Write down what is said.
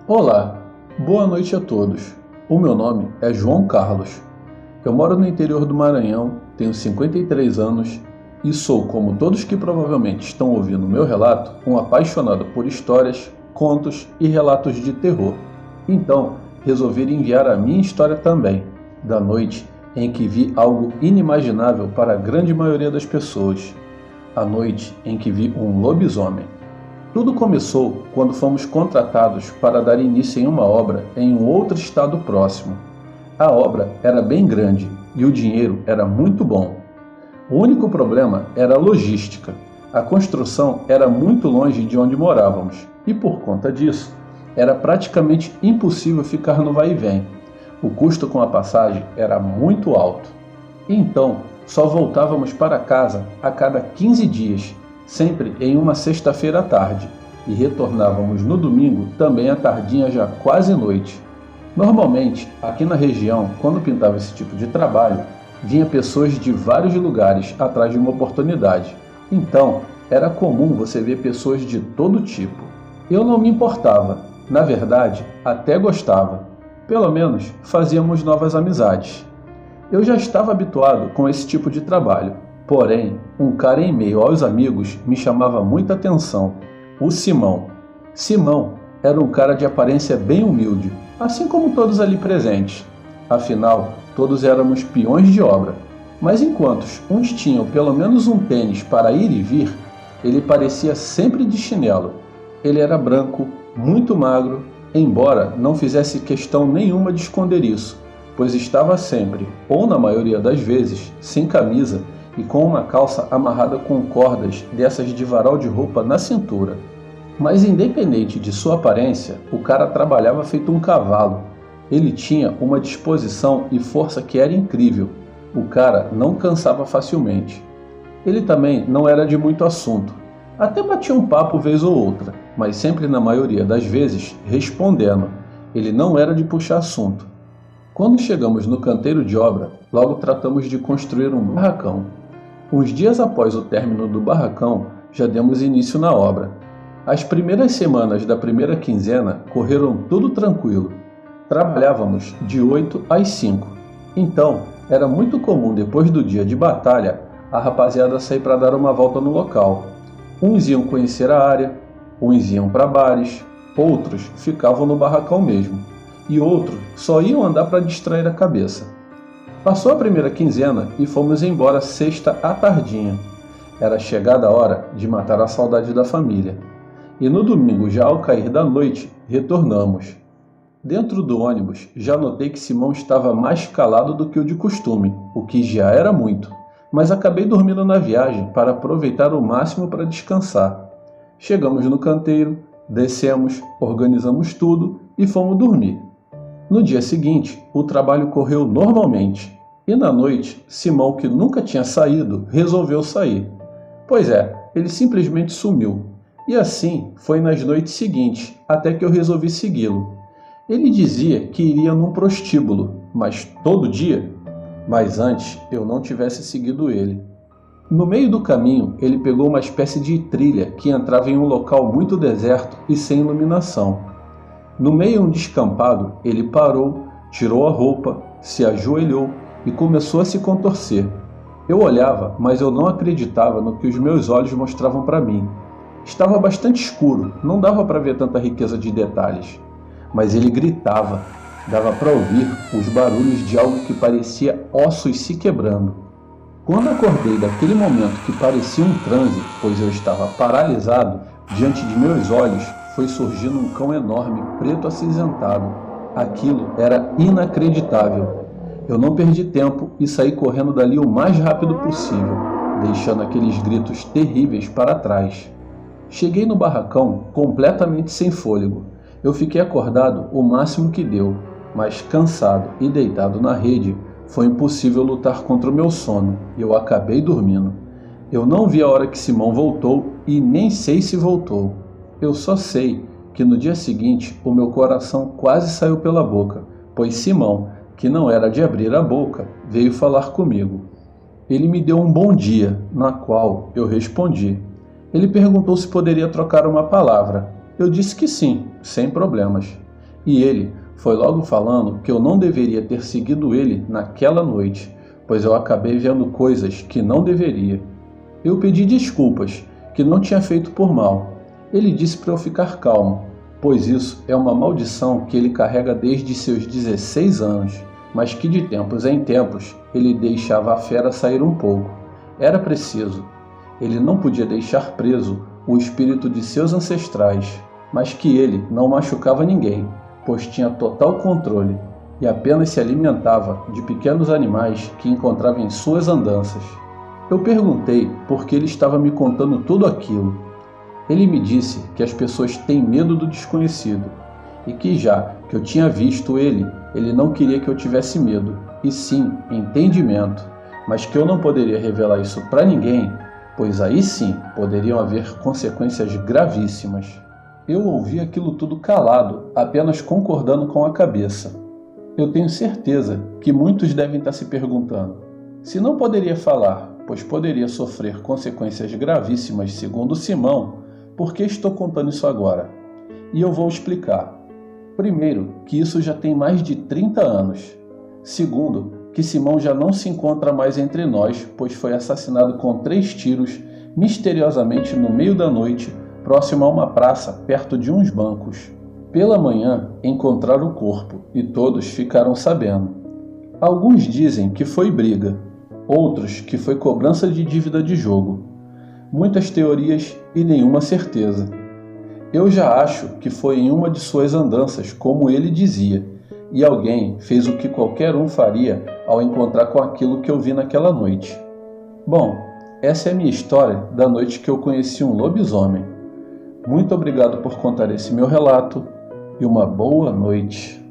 Olá, boa noite a todos. O meu nome é João Carlos. Eu moro no interior do Maranhão, tenho 53 anos e sou, como todos que provavelmente estão ouvindo o meu relato, um apaixonado por histórias, contos e relatos de terror. Então, resolvi enviar a minha história também, da noite em que vi algo inimaginável para a grande maioria das pessoas. A noite em que vi um lobisomem. Tudo começou quando fomos contratados para dar início em uma obra em um outro estado próximo. A obra era bem grande e o dinheiro era muito bom. O único problema era a logística. A construção era muito longe de onde morávamos e, por conta disso, era praticamente impossível ficar no vai e vem. O custo com a passagem era muito alto. Então, só voltávamos para casa a cada 15 dias, sempre em uma sexta-feira à tarde, e retornávamos no domingo também à tardinha, já quase noite. Normalmente, aqui na região, quando pintava esse tipo de trabalho, vinha pessoas de vários lugares atrás de uma oportunidade. Então, era comum você ver pessoas de todo tipo. Eu não me importava, na verdade, até gostava. Pelo menos, fazíamos novas amizades. Eu já estava habituado com esse tipo de trabalho. Porém, um cara em meio aos amigos me chamava muita atenção, o Simão. Simão era um cara de aparência bem humilde, assim como todos ali presentes. Afinal, todos éramos peões de obra. Mas enquanto uns tinham pelo menos um tênis para ir e vir, ele parecia sempre de chinelo. Ele era branco, muito magro, embora não fizesse questão nenhuma de esconder isso, pois estava sempre, ou na maioria das vezes, sem camisa e com uma calça amarrada com cordas dessas de varal de roupa na cintura. Mas independente de sua aparência, o cara trabalhava feito um cavalo. Ele tinha uma disposição e força que era incrível. O cara não cansava facilmente. Ele também não era de muito assunto. Até batia um papo vez ou outra, mas sempre na maioria das vezes respondendo. Ele não era de puxar assunto. Quando chegamos no canteiro de obra, logo tratamos de construir um barracão. Uns dias após o término do barracão, já demos início na obra. As primeiras semanas da primeira quinzena correram tudo tranquilo. Trabalhávamos de 8 às 5. Então, era muito comum depois do dia de batalha, a rapaziada sair para dar uma volta no local. Uns iam conhecer a área, uns iam para bares, outros ficavam no barracão mesmo. E outros só iam andar para distrair a cabeça. Passou a primeira quinzena e fomos embora sexta à tardinha. Era chegada a hora de matar a saudade da família. E no domingo, já ao cair da noite, retornamos. Dentro do ônibus, já notei que Simão estava mais calado do que o de costume, o que já era muito, mas acabei dormindo na viagem para aproveitar o máximo para descansar. Chegamos no canteiro, descemos, organizamos tudo e fomos dormir. No dia seguinte, o trabalho correu normalmente, e na noite, Simão, que nunca tinha saído, resolveu sair. Pois é, ele simplesmente sumiu. E assim foi nas noites seguintes, até que eu resolvi segui-lo. Ele dizia que iria num prostíbulo, mas todo dia? Mas antes eu não tivesse seguido ele. No meio do caminho, ele pegou uma espécie de trilha que entrava em um local muito deserto e sem iluminação. No meio de um descampado, ele parou, tirou a roupa, se ajoelhou e começou a se contorcer. Eu olhava, mas eu não acreditava no que os meus olhos mostravam para mim. Estava bastante escuro, não dava para ver tanta riqueza de detalhes. Mas ele gritava, dava para ouvir os barulhos de algo que parecia ossos se quebrando. Quando acordei daquele momento que parecia um transe, pois eu estava paralisado, diante de meus olhos foi surgindo um cão enorme, preto acinzentado. Aquilo era inacreditável. Eu não perdi tempo e saí correndo dali o mais rápido possível, deixando aqueles gritos terríveis para trás. Cheguei no barracão completamente sem fôlego. Eu fiquei acordado o máximo que deu, mas cansado e deitado na rede, foi impossível lutar contra o meu sono e eu acabei dormindo. Eu não vi a hora que Simão voltou e nem sei se voltou. Eu só sei que no dia seguinte o meu coração quase saiu pela boca, pois Simão, que não era de abrir a boca, veio falar comigo. Ele me deu um bom dia, na qual eu respondi. Ele perguntou se poderia trocar uma palavra. Eu disse que sim, sem problemas. E ele foi logo falando que eu não deveria ter seguido ele naquela noite, pois eu acabei vendo coisas que não deveria. Eu pedi desculpas, que não tinha feito por mal. Ele disse para eu ficar calmo, pois isso é uma maldição que ele carrega desde seus 16 anos, mas que de tempos em tempos ele deixava a fera sair um pouco. Era preciso. Ele não podia deixar preso o espírito de seus ancestrais, mas que ele não machucava ninguém, pois tinha total controle e apenas se alimentava de pequenos animais que encontrava em suas andanças. Eu perguntei por que ele estava me contando tudo aquilo. Ele me disse que as pessoas têm medo do desconhecido e que já que eu tinha visto ele não queria que eu tivesse medo, e sim entendimento, mas que eu não poderia revelar isso para ninguém, pois aí sim poderiam haver consequências gravíssimas. Eu ouvi aquilo tudo calado, apenas concordando com a cabeça. Eu tenho certeza que muitos devem estar se perguntando: se não poderia falar, pois poderia sofrer consequências gravíssimas segundo Simão, por que estou contando isso agora? E eu vou explicar. Primeiro, que isso já tem mais de 30 anos. Segundo, que Simão já não se encontra mais entre nós, pois foi assassinado com 3 tiros, misteriosamente no meio da noite, próximo a uma praça, perto de uns bancos. Pela manhã, encontraram o corpo, e todos ficaram sabendo. Alguns dizem que foi briga, outros que foi cobrança de dívida de jogo. Muitas teorias e nenhuma certeza. Eu já acho que foi em uma de suas andanças, como ele dizia, e alguém fez o que qualquer um faria ao encontrar com aquilo que eu vi naquela noite. Bom, essa é a minha história da noite que eu conheci um lobisomem. Muito obrigado por contar esse meu relato e uma boa noite.